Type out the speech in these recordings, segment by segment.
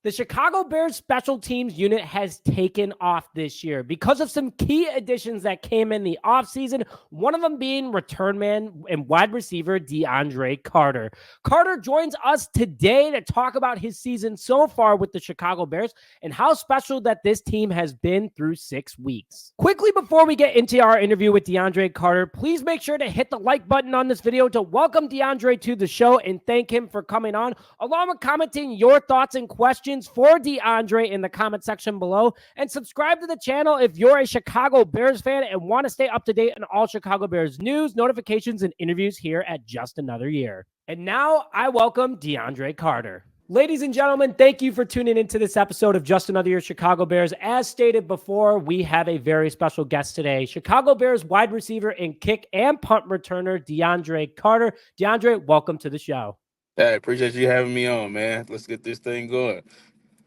The Chicago Bears special teams unit has taken off this year because of some key additions that came in the offseason, one of them being return man and wide receiver DeAndre Carter. Carter joins us today to talk about his season so far with the Chicago Bears and how special that this team has been through 6 weeks. Quickly before we get into our interview with DeAndre Carter, please make sure to hit the like button on this video to welcome DeAndre to the show and thank him for coming on, along with commenting your thoughts and questions for DeAndre in the comment section below, and subscribe to the channel if you're a Chicago Bears fan and want to stay up to date on all Chicago Bears news, notifications, and interviews here at Just Another Year. And now I welcome DeAndre Carter. Ladies and gentlemen, thank you for tuning into this episode of Just Another Year Chicago Bears. As stated before, we have a very special guest today, Chicago Bears wide receiver and kick and punt returner, DeAndre Carter. DeAndre, welcome to the show. Hey, appreciate you having me on, man. Let's get this thing going.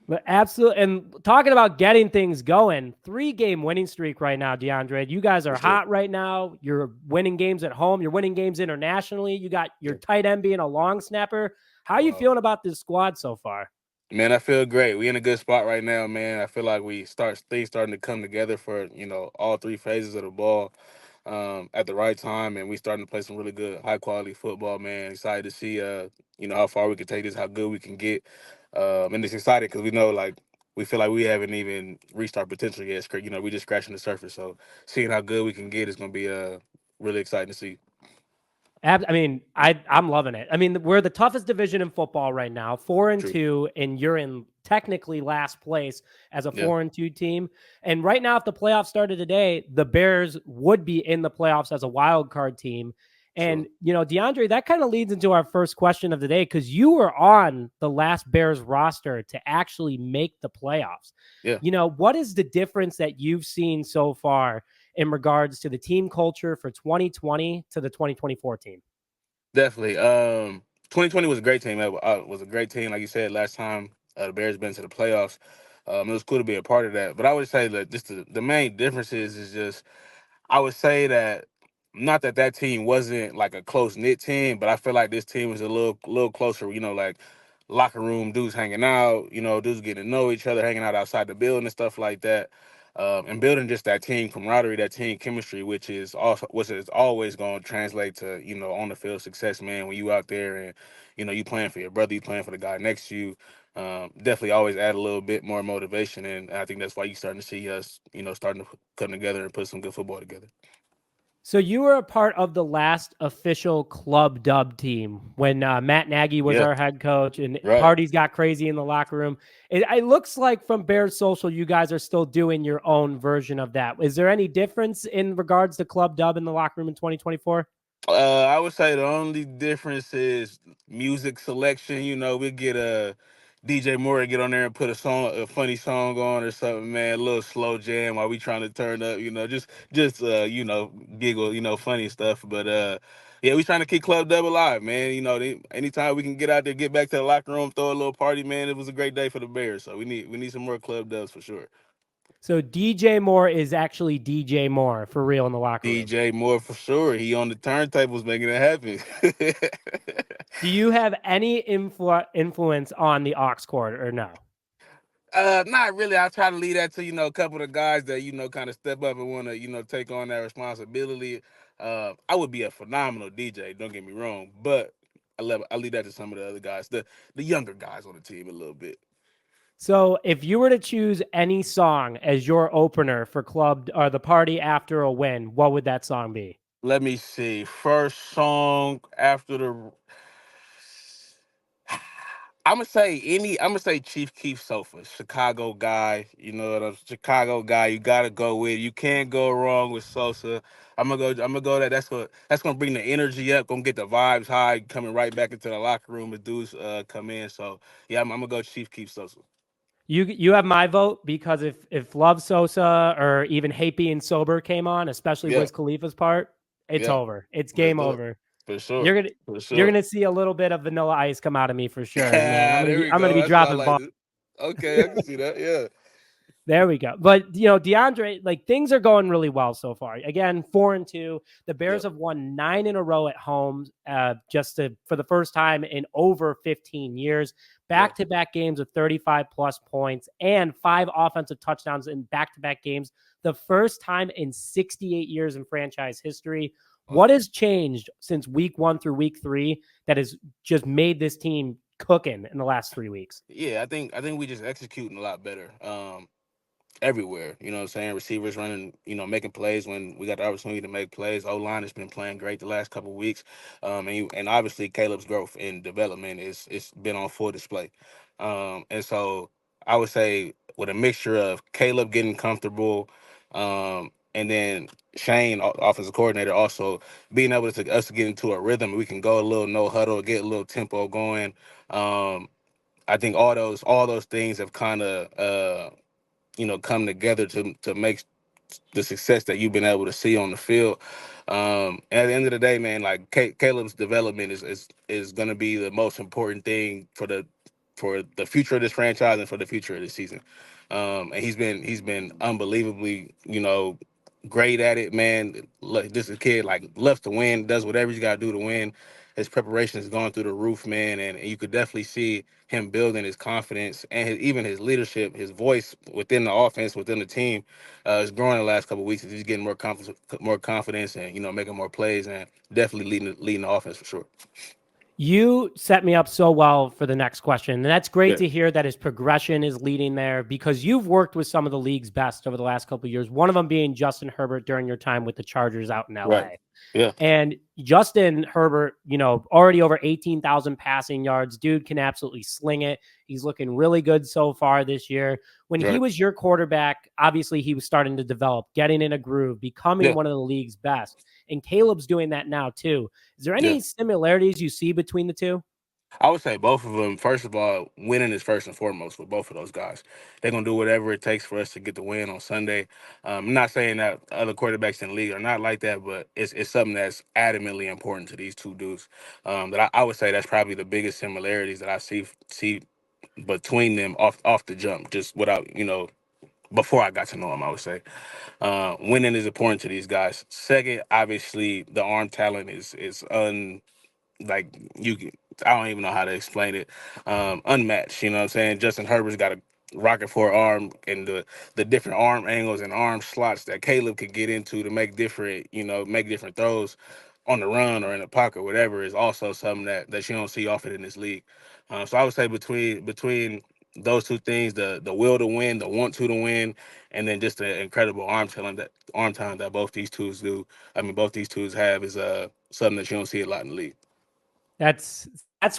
But absolutely. And talking about getting things going, 3-game winning streak right now, DeAndre. You guys are hot right now. You're winning games at home. You're winning games internationally. You got your tight end being a long snapper. How are you feeling about this squad so far? Man, I feel great. We in a good spot right now, man. I feel like things starting to come together for, all three phases of the ball at the right time, and we starting to play some really good, high-quality football, man. Excited to see, how far we can take this, how good we can get. And it's exciting because we know, we feel like we haven't even reached our potential yet. We just scratching the surface. So seeing how good we can get is going to be really exciting to see. I mean, I'm loving it. I mean, we're the toughest division in football right now, 4-2, and you're in technically last place as a 4-2 team. And right now, if the playoffs started today, the Bears would be in the playoffs as a wild card team. And, DeAndre, that kind of leads into our first question of the day, because you were on the last Bears roster to actually make the playoffs. Yeah. What is the difference that you've seen so far in regards to the team culture for 2020 to the 2024 team? Definitely. 2020 was a great team. It was a great team. Like you said, last time the Bears been to the playoffs. It was cool to be a part of that. But I would say that just the main differences is just, I would say that, not that team wasn't like a close-knit team, but I feel like this team was a little closer, like locker room dudes hanging out, dudes getting to know each other, hanging out outside the building and stuff like that. And building just that team camaraderie, that team chemistry, which is always going to translate to, on the field success, man. When you out there and, you playing for your brother, you playing for the guy next to you, definitely always add a little bit more motivation. And I think that's why you're starting to see us, starting to come together and put some good football together. So you were a part of the last official club dub team when Matt Nagy was our head coach, and parties got crazy in the locker room. It looks like from Bears Social, you guys are still doing your own version of that. Is there any difference in regards to club dub in the locker room in 2024? I would say the only difference is music selection. We get DJ Moore to get on there and put a funny song on or something, man. A little slow jam while we trying to turn up, just giggle, funny stuff. But yeah, we trying to keep Club Dub alive, man. Anytime we can get out there, get back to the locker room, throw a little party, man. It was a great day for the Bears, so we need some more Club Dubs for sure. So DJ Moore is actually DJ Moore for real in the locker room. DJ Moore for sure. He on the turntables making it happen. Do you have any influence on the aux cord or no? Not really. I try to leave that to, a couple of guys that, kind of step up and want to, take on that responsibility. I would be a phenomenal DJ, don't get me wrong, but I leave that to some of the other guys, the younger guys on the team a little bit. So if you were to choose any song as your opener for club or the party after a win, what would that song be? Let me see. First song after the I'm gonna say Chief Keef Sofa, Chicago guy. Chicago guy. You gotta go with. You can't go wrong with Sosa. I'm gonna go that. That's gonna bring the energy up. Gonna get the vibes high. Coming right back into the locker room as dudes come in. So yeah, I'm gonna go Chief Keef Sosa. You have my vote, because if Love Sosa or even Hate Being Sober came on, especially Wiz Khalifa's part, it's over. It's game over. For sure. You're gonna see a little bit of Vanilla Ice come out of me for sure. Man. I'm gonna be dropping bombs. Okay, I can see that. Yeah. There we go. But DeAndre, things are going really well so far. Again, 4-2. The Bears have won 9 in a row at home, for the first time in over 15 years. back-to-back games of 35 plus points and 5 offensive touchdowns in back-to-back games. The first time in 68 years in franchise history. What has changed since week 1 through week 3 that has just made this team cooking in the last 3 weeks? Yeah, I think we just executing a lot better. Everywhere. You know what I'm saying? Receivers running, making plays when we got the opportunity to make plays. O-line has been playing great the last couple of weeks. And obviously Caleb's growth and development is it's been on full display. And so I would say with a mixture of Caleb getting comfortable, and then Shane, offensive coordinator, also being able to us to get into a rhythm. We can go a little no huddle, get a little tempo going. I think all those things have kind of come together to make the success that you've been able to see on the field. And at the end of the day, man, like Caleb's development is going to be the most important thing for the future of this franchise and for the future of this season. And he's been unbelievably, great at it, man. Look, this is a kid like loves to win, does whatever he's got to do to win. His preparation is going through the roof, man, and you could definitely see him building his confidence and even his leadership, his voice within the offense, within the team, is growing the last couple of weeks. He's getting more confidence, and making more plays, and definitely leading the offense for sure. You set me up so well for the next question. And that's great Yeah, to hear that his progression is leading there because you've worked with some of the league's best over the last couple of years, one of them being Justin Herbert during your time with the Chargers out in right. LA. Yeah, And Justin Herbert, already over 18,000 passing yards. Dude can absolutely sling it. He's looking really good so far this year. When he right. was your quarterback, obviously he was starting to develop, getting in a groove, becoming Yeah, one of the league's best. And Caleb's doing that now too. Is there yeah. any similarities you see between the two? I would say both of them. First of all, winning is first and foremost with both of those guys. They're gonna do whatever it takes for us to get the win on Sunday. I'm not saying that other quarterbacks in the league are not like that, but it's something that's adamantly important to these two dudes. That I would say that's probably the biggest similarities that I see between them off the jump, just without before I got to know them. I would say winning is important to these guys. Second, obviously, the arm talent is like you can, I don't even know how to explain it. Unmatched, you know what I'm saying? Justin Herbert's got a rocket for arm, and the different arm angles and arm slots that Caleb could get into to make different throws on the run or in the pocket, whatever, is also something that you don't see often in this league. So I would say between those two things, the will to win, the want to win, and then just the incredible arm talent that both these twos do. I mean, both these twos have is something that you don't see a lot in the league. That's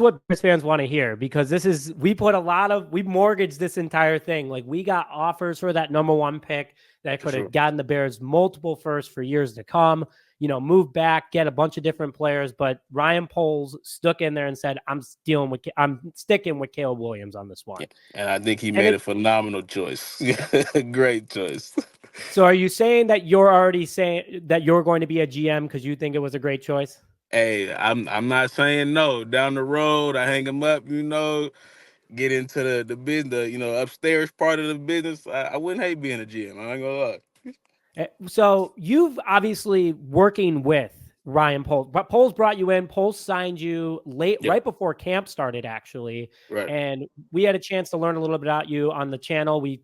what Bears fans want to hear because we mortgaged this entire thing. Like we got offers for that number 1 pick that For could have sure. gotten the Bears multiple firsts for years to come, move back, get a bunch of different players. But Ryan Poles stuck in there and said, I'm sticking with Caleb Williams on this Yeah. one. And I think he And made a it, phenomenal choice. Great choice. so are you saying that you're already saying that you're going to be a GM because you think it was a great choice? Hey, I'm not saying no. Down the road, I hang him up, get into the business, upstairs part of the business. I wouldn't hate being a GM. I ain't gonna lie. So you've obviously working with Ryan Poles, but Poles brought you in. Poles signed you Yeah, right before camp started, actually, right. and we had a chance to learn a little bit about you on the channel. We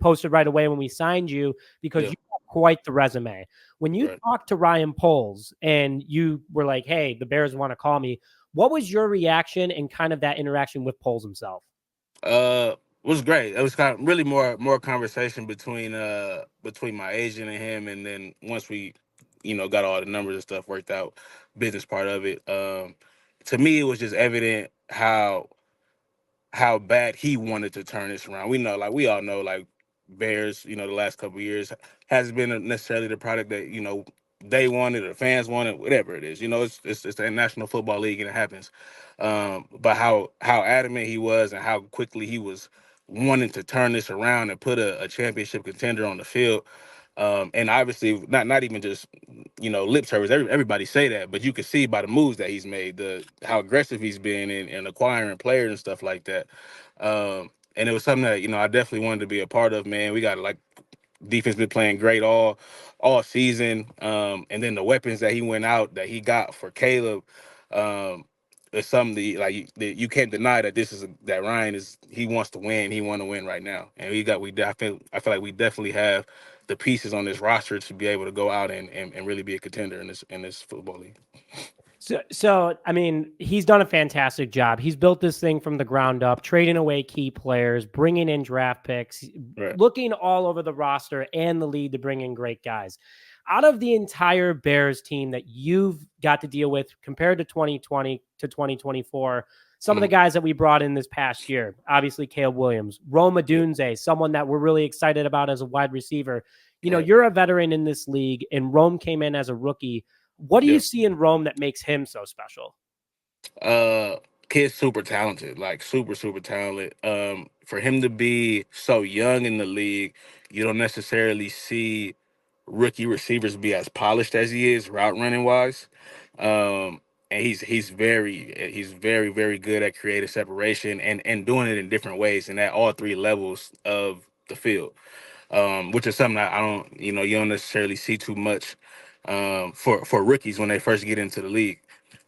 posted right away when we signed you because Yeah, you have quite the resume. When you right. talked to Ryan Poles and you were like, "Hey, the Bears want to call me," what was your reaction and kind of that interaction with Poles himself? It was great. It was kind of really more conversation between my agent and him, and then once we, got all the numbers and stuff worked out, business part of it. To me, it was just evident how bad he wanted to turn this around. We all know, like Bears, the last couple of years hasn't been necessarily the product that they wanted or fans wanted, whatever it is. It's the National Football League and it happens. But how adamant he was and how quickly he was wanting to turn this around and put a championship contender on the field. And obviously, not even just lip service. Everybody say that, but you can see by the moves that he's made, the how aggressive he's been in acquiring players and stuff like that. And it was something that I definitely wanted to be a part of. Man, we got like defense been playing great all season, and then the weapons that he got for Caleb. Um, it's something that you can't deny that that Ryan he wants to win. He want to win right now, and I feel like we definitely have the pieces on this roster to be able to go out and really be a contender in this football league. So I mean, he's done a fantastic job. He's built this thing from the ground up, trading away key players, bringing in draft picks, Right. looking all over the roster and the league to bring in great guys. Out of the entire Bears team that you've got to deal with compared to 2020 to 2024, some of the Mhm. guys that we brought in this past year, obviously Caleb Williams, Rome Odunze, someone that we're really excited about as a wide receiver. You know, Right. you're a veteran in this league, and Rome came in as a rookie. What do you Yeah. see in Rome that makes him so special? Uh, Kid's super talented, like super talented. For him to be so young in the league, you don't necessarily see rookie receivers be as polished as he is route running wise. And he's very good at creative separation and doing it in different ways and at all three levels of the field. Which is something that I don't, you don't necessarily see too much for rookies when they first get into the league.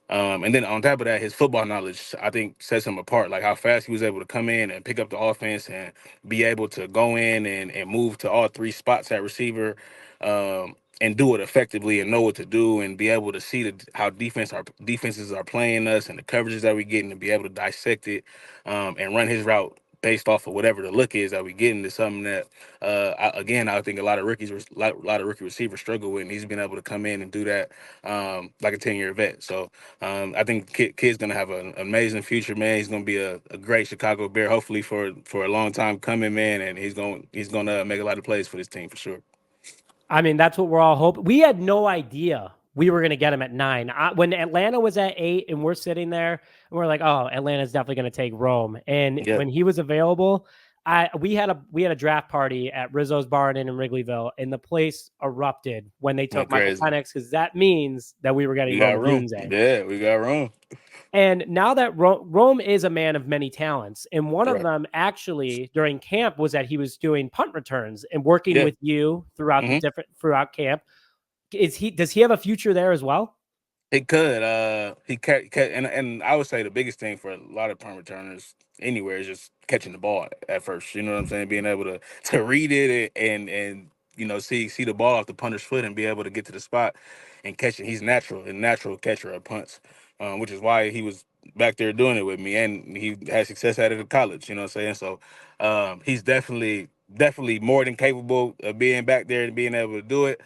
And then on top of that, his football knowledge, I think, sets him apart. Like how fast he was able to come in and pick up the offense and be able to go in and move to all three spots at receiver, and do it effectively and know what to do and be able to see how defenses are playing us and the coverages that we getting and be able to dissect it, and run his route based off of whatever the look is that we getting is something that, I think a lot of rookie receivers struggle with, and he's been able to come in and do that, like a 10-year vet. So I think Kid's gonna have an amazing future, man. He's gonna be a great Chicago Bear, hopefully for a long time coming, man. And he's gonna make a lot of plays for this team for sure. I mean, that's what we're all hoping. We had no idea we were going to get him at 9. When Atlanta was at 8 and we're sitting there and we're like, oh, Atlanta's definitely going to take Rome. And Yeah, when he was available, we had a draft party at Rizzo's Barn in Wrigleyville, and the place erupted when they took went Michael crazy. Penix, because that means that we were getting We Rome got room. Odunze. Yeah, we got room. And now that Rome is a man of many talents, and one of Right. them actually during camp was that he was doing punt returns and working Yeah. with you Hmm. throughout camp. Does he have a future there as well? He could. And I would say the biggest thing for a lot of punt returners anywhere is just catching the ball at first. You know what I'm saying? Being able to read it and see the ball off the punter's foot and be able to get to the spot and catch it. He's a natural catcher of punts, which is why he was back there doing it with me, and he had success at it in college. You know what I'm saying? So he's definitely more than capable of being back there and being able to do it.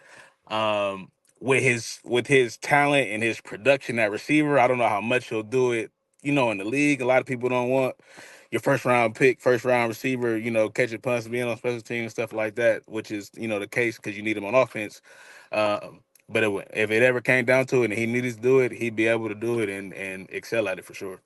Um, with his talent and his production at receiver, I don't know how much he'll do it. In the league, a lot of people don't want your first round pick, first round receiver, catching punts, being on special teams and stuff like that, which is the case because you need him on offense. But if it ever came down to it and he needed to do it, he'd be able to do it and excel at it for sure.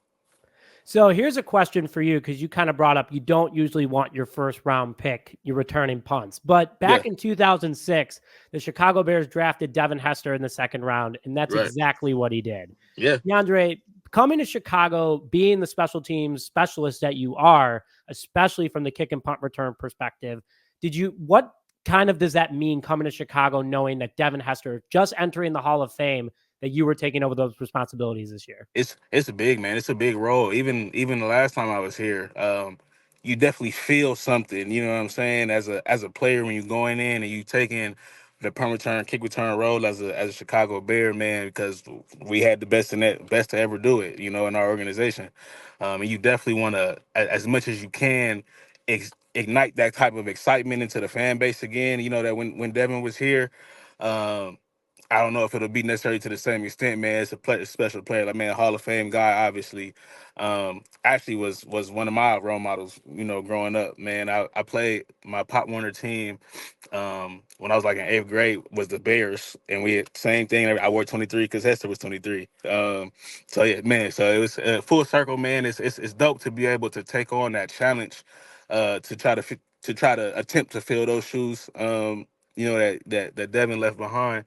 So here's a question for you, because you kind of brought up you don't usually want your first round pick, you're returning punts. But Yeah, back in 2006, the Chicago Bears drafted Devin Hester in the second round, and that's right. exactly what he did. Yeah, DeAndre, coming to Chicago, being the special teams specialist that you are, especially from the kick and punt return perspective, what kind of does that mean coming to Chicago, knowing that Devin Hester just entering the Hall of Fame, that you were taking over those responsibilities this year? it's a big, man. It's a big role. Even the last time I was here, you definitely feel something. You know what I'm saying? As a player, when you're going in and you taking the punt return, kick return role as a Chicago Bear, man, because we had the best to ever do it. In our organization, and you definitely want to, as much as you can, ignite that type of excitement into the fan base again. That when Devin was here. Um, I don't know if it'll be necessary to the same extent, man. It's a special player, like, man, Hall of Fame guy, obviously. Actually was one of my role models, growing up, man. I played my Pop Warner team, when I was like in eighth grade, was the Bears, and we had same thing. I wore 23 because Hester was 23. So yeah, man. So it was full circle, man. It's dope to be able to take on that challenge, to try to attempt to fill those shoes. That Devin left behind.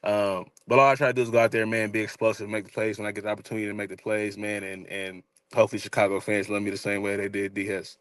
But all I try to do is go out there, man, be explosive, make the plays when I get the opportunity to make the plays, man, and hopefully Chicago fans love me the same way they did DS.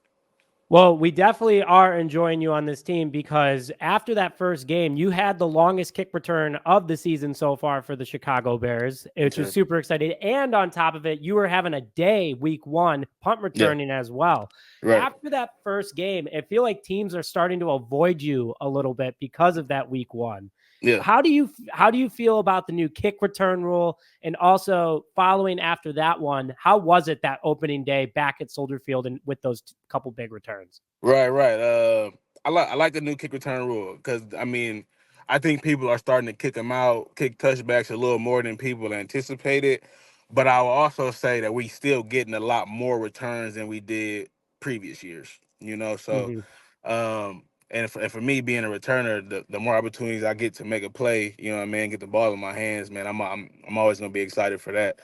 Well, we definitely are enjoying you on this team because after that first game, you had the longest kick return of the season so far for the Chicago Bears, which was Okay. super exciting. And on top of it, you were having a day week one punt Yeah. returning as well. Right. After that first game, I feel like teams are starting to avoid you a little bit because of that week one. Yeah. How do you feel about the new kick return rule? And also following after that one, how was it that opening day back at Soldier Field and with those couple big returns? Right, right. I like the new kick return rule because I mean, I think people are starting to kick them out, kick touchbacks a little more than people anticipated. But I will also say that we still getting a lot more returns than we did previous years. So Mhm. and for me being a returner, the more opportunities I get to make a play, what I mean, get the ball in my hands, man, I'm always gonna be excited for that.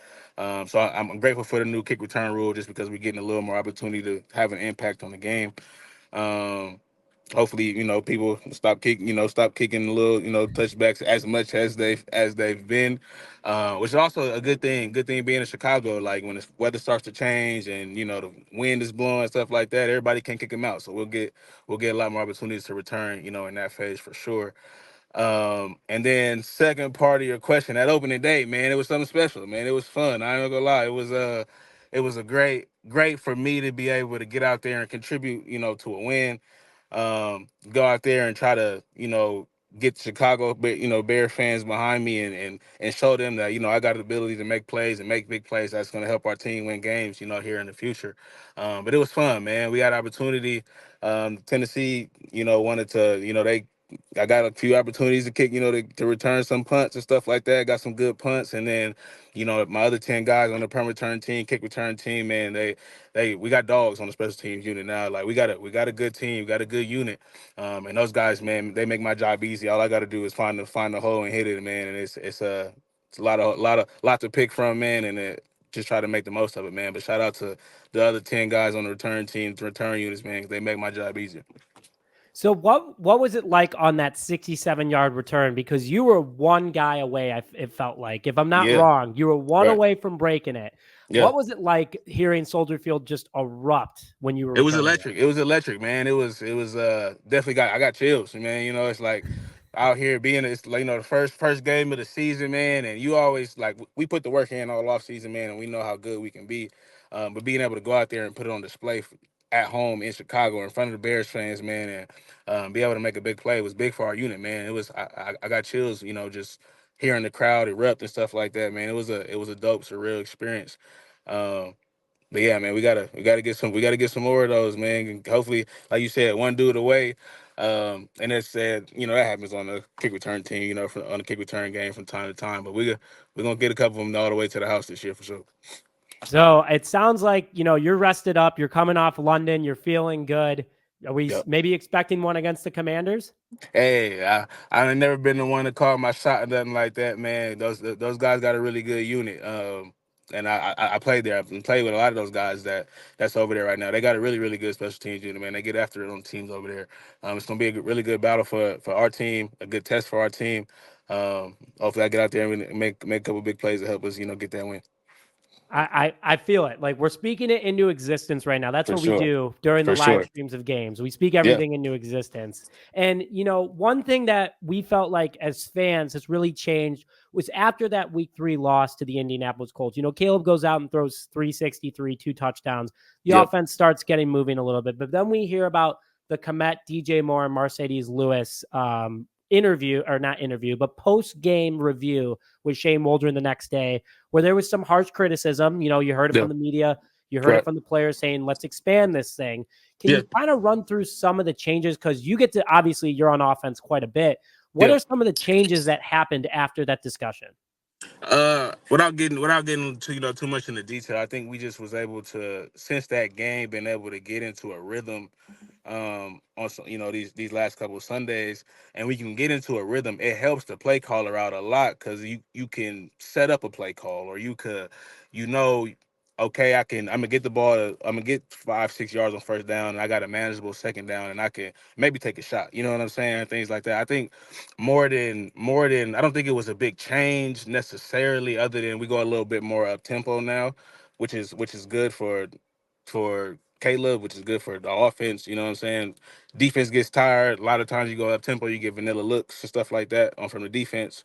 So I'm grateful for the new kick return rule just because we're getting a little more opportunity to have an impact on the game. Um, Hopefully, people stop kicking little, touchbacks as much as they've been, which is also a good thing. Good thing being in Chicago, like when the weather starts to change and the wind is blowing stuff like that, everybody can kick them out. So we'll get a lot more opportunities to return, in that phase for sure. And then second part of your question, that opening day, man, it was something special, man. It was fun. I ain't gonna lie. It was a great for me to be able to get out there and contribute, to a win. Go out there and try to, get Chicago, Bear fans behind me and show them that, I got the ability to make plays and make big plays that's gonna help our team win games, here in the future. But it was fun, man. We had opportunity. Tennessee, wanted to, I got a few opportunities to kick, to return some punts and stuff like that. Got some good punts, and then, my other 10 guys on the punt return team, kick return team, man, we got dogs on the special teams unit now. Like we got a good team, we got a good unit, and those guys, man, they make my job easy. All I got to do is find the hole and hit it, man, and it's a lot to pick from, man, and just try to make the most of it, man. But shout out to the other 10 guys on the return team, the return units, man, 'cause they make my job easier. So what was it like on that 67-yard return? Because you were one guy away, it felt like. If I'm not Yeah, wrong, you were one right. away from breaking it. Yeah. What was it like hearing Soldier Field just erupt when you were It was returning it? electric. It was electric, man. It was definitely I got chills, man. It's like out here being it's like the first game of the season, man, and you always like we put the work in all off season, man, and we know how good we can be. But being able to go out there and put it on display at home in Chicago in front of the Bears fans, man, and be able to make a big play was big for our unit, man. It was I got chills, just hearing the crowd erupt and stuff like that, man. It was a dope, surreal experience. Um, but yeah, man, we gotta get some more of those, man. And hopefully, like you said, one dude away. And it said, that happens on the kick return team, on the kick return game from time to time. But we're gonna get a couple of them all the way to the house this year for sure. So it sounds like, you're rested up, you're coming off London, you're feeling good. Are we Yep. maybe expecting one against the Commanders? Hey, I ain't never been the one to call my shot or nothing like that, man. Those guys got a really good unit. And I played there. I've played with a lot of those guys that's over there right now. They got a really really good special teams unit, man. They get after it on teams over there. It's gonna be a really good battle for our team, a good test for our team. Hopefully I get out there and make a couple big plays to help us, get that win I feel it. Like we're speaking it into existence right now. That's for what we sure, do during the for live sure. streams of games. We speak Yeah, everything into existence. And one thing that we felt like as fans has really changed was after that week 3 loss to the Indianapolis Colts. Caleb goes out and throws 363, 2 touchdowns. The yep, offense starts getting moving a little bit. But then we hear about the Komet, DJ Moore, and Mercedes Lewis interview, or not interview, but post game review with Shane Waldron the next day, where there was some harsh criticism. You heard it yeah, from the media, you heard it right, from the players saying, let's expand this thing. Can yeah. you kind of run through some of the changes? Because you get to, obviously, you're on offense quite a bit. What Yeah. are some of the changes that happened after that discussion? Without getting too much into detail, I think we just was able to, since that game, been able to get into a rhythm on some, these last couple of Sundays, and we can get into a rhythm. It helps the play caller out a lot because you can set up a play call, or you could, you know okay, I'm gonna get the ball, I'm gonna get 5-6 yards on first down, and I got a manageable second down, and I can maybe take a shot, you know what I'm saying, things like that. I think more than I don't think it was a big change necessarily, other than we go a little bit more up tempo now, which is good for Caleb, which is good for the offense. You know what I'm saying? Defense gets tired. A lot of times you go up tempo, you get vanilla looks and stuff like that on from the defense,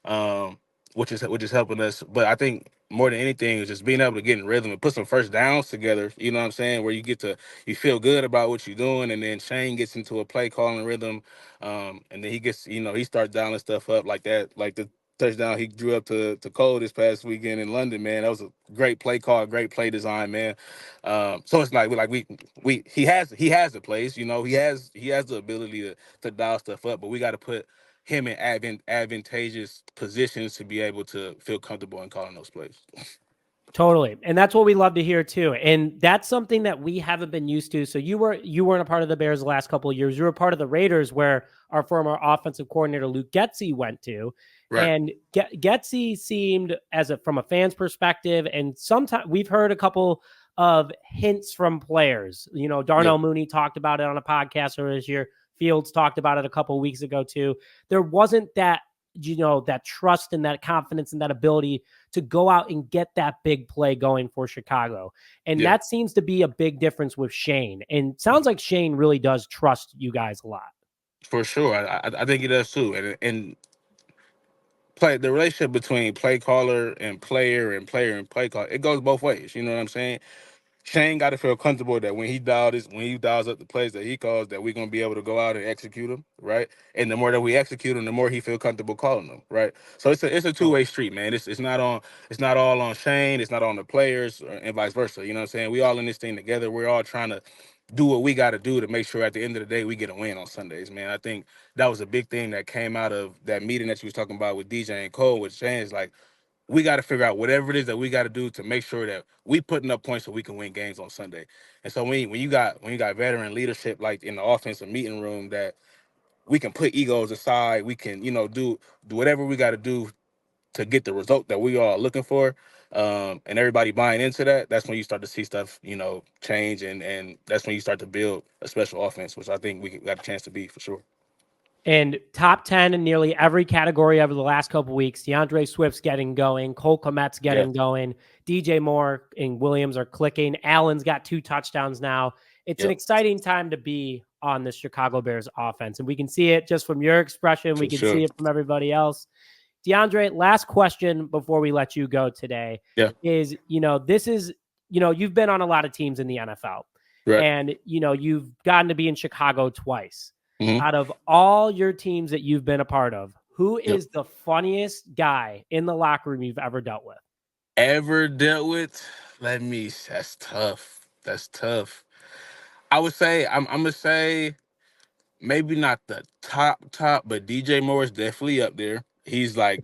um, which is helping us. But I think more than anything is just being able to get in rhythm and put some first downs together. You know what I'm saying? Where you feel good about what you're doing, and then Shane gets into a play calling rhythm, and then he gets he starts dialing stuff up like that, like the touchdown he drew up to Cole this past weekend in London, man. That was a great play call, great play design, man. So it's like he has the plays, he has the ability to dial stuff up, but we got to put him in advantageous positions to be able to feel comfortable in calling those plays. Totally. And that's what we love to hear too. And that's something that we haven't been used to. So you weren't a part of the Bears the last couple of years. You were a part of the Raiders where our former offensive coordinator Luke Getsy went to. Right. And Getsy seemed from a fan's perspective, and sometimes we've heard a couple of hints from players. Yeah. Darnell Mooney talked about it on a podcast earlier this year. Fields talked about it a couple of weeks ago too. There wasn't that that trust and that confidence and that ability to go out and get that big play going for Chicago. And Yeah. that seems to be a big difference with Shane. And sounds like Shane really does trust you guys a lot. For sure. I think he does too. And play the relationship between play caller and player and play caller, it goes both ways. You know what I'm saying? Shane got to feel comfortable that when he dials up the plays that he calls, that we're gonna be able to go out and execute them, right? And the more that we execute them, the more he feel comfortable calling them, right? So it's a two-way street, man. It's not all on Shane, it's not on the players, and vice versa. You know what I'm saying? We all in this thing together. We're all trying to do what we got to do to make sure at the end of the day we get a win on Sundays, man. I think that was a big thing that came out of that meeting that you was talking about with DJ and Cole with Shane. Is like, we got to figure out whatever it is that we got to do to make sure that we putting up points so we can win games on Sunday. And so when you got veteran leadership like in the offensive meeting room, that we can put egos aside, we can do whatever we got to do to get the result that we are looking for, and everybody buying into that. That's when you start to see stuff change, and that's when you start to build a special offense, which I think we got a chance to be for sure. And top 10 in nearly every category over the last couple of weeks. DeAndre Swift's getting going. Cole Kmet's Yeah. getting going. DJ Moore and Williams are clicking. Allen's got 2 touchdowns now. It's an Yep. exciting time to be on the Chicago Bears offense. And we can see it just from your expression. We For can sure. see it from everybody else. DeAndre, last question before we let you go today Yeah. is, this is, you've been on a lot of teams in the NFL. Right. And, you've gotten to be in Chicago twice. Mhm. Out of all your teams that you've been a part of, who Yep. is the funniest guy in the locker room you've ever dealt with? Ever dealt with? That's tough. That's tough. I would say I'm gonna say maybe not the top, but DJ Moore is definitely up there. He's like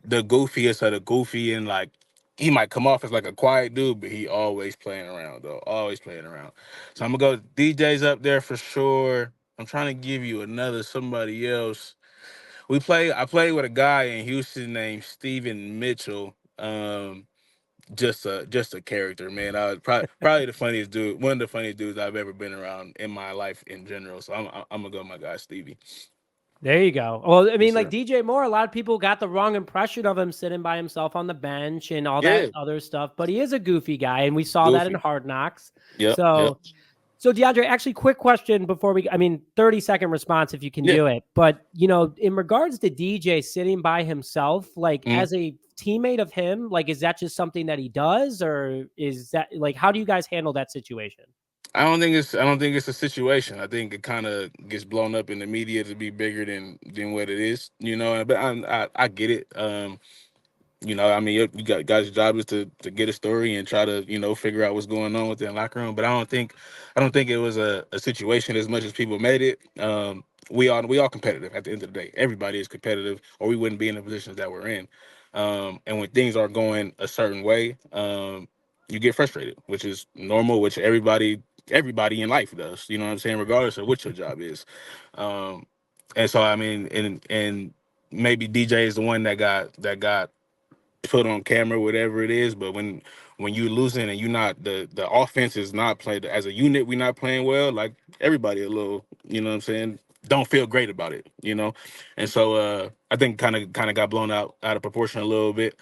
the goofiest of the goofy, and like he might come off as like a quiet dude, but he always playing around though. Always playing around. So I'm gonna go DJ's up there for sure. I'm trying to give you another somebody else. I played with a guy in Houston named Steven Mitchell. Just a character, man. I was probably the funniest dude, one of the funniest dudes I've ever been around in my life in general. So I'm gonna go with my guy Stevie. There you go. Well, I mean, Yes, like sir. DJ Moore, a lot of people got the wrong impression of him sitting by himself on the bench and all that Yeah, other stuff, but he is a goofy guy, and we saw that in goofy. Hard Knocks. Yep, yep. So DeAndre, actually, quick question before 30-second response if you can Yeah. do it. But, in regards to DJ sitting by himself, like Mhm. as a teammate of him, like, is that just something that he does, or is that like, how do you guys handle that situation? I don't think it's a situation. I think it kind of gets blown up in the media to be bigger than what it is, But I get it. I mean, you got guys' job is to get a story and try to figure out what's going on within the locker room. But I don't think it was a situation as much as people made it. We all competitive at the end of the day. Everybody is competitive, or we wouldn't be in the positions that we're in. And when things are going a certain way, you get frustrated, which is normal, which everybody in life does. You know what I'm saying, regardless of what your job is. Um, and so I mean, and maybe DJ is the one that got put on camera, whatever it is. But when you losing and you not the offense is not played as a unit, we not playing well. Like everybody, a little, you know what I'm saying, don't feel great about it. And so I think kind of got blown out of proportion a little bit.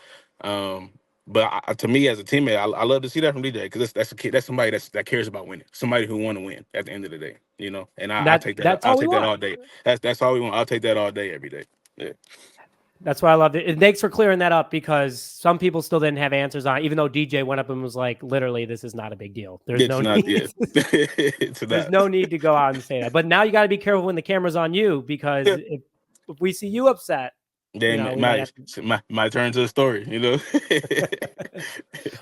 But to me, as a teammate, I love to see that from DJ because that's a kid, that's somebody that cares about winning, somebody who want to win at the end of the day, you know. And I take that. That's I'll all we take that want. all day. That's all we want. I'll take that all day, every day. Yeah. That's why I loved it. And thanks for clearing that up because some people still didn't have answers on it, even though DJ went up and was like, literally, this is not a big deal. There's no need. There's no need to go out and say that. But now you got to be careful when the camera's on you because if we see you upset, then my turn to a story, you know.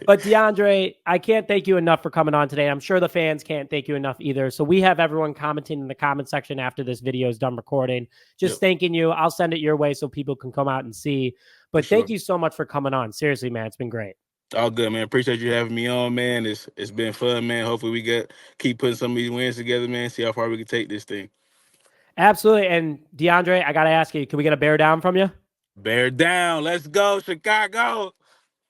But DeAndre, I can't thank you enough for coming on today. I'm sure the fans can't thank you enough either. So we have everyone commenting in the comment section after this video is done recording, just thanking you. I'll send it your way so people can come out and see. But thank you so much for coming on. Seriously, man, it's been great. All good, man. Appreciate you having me on, man. It's been fun, man. Hopefully we keep putting some of these wins together, man. See how far we can take this thing. Absolutely. And DeAndre, I got to ask you, can we get a bear down from you? Bear down. Let's go, Chicago.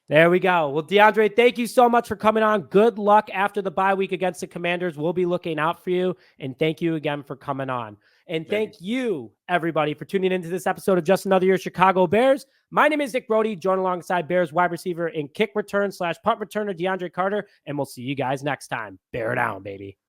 There we go. Well, DeAndre, thank you so much for coming on. Good luck after the bye week against the Commanders. We'll be looking out for you. And thank you again for coming on. And thank you, everybody, for tuning into this episode of Just Another Year Chicago Bears. My name is Nick Brody, joined alongside Bears wide receiver and kick return / punt returner DeAndre Carter. And we'll see you guys next time. Bear down, baby.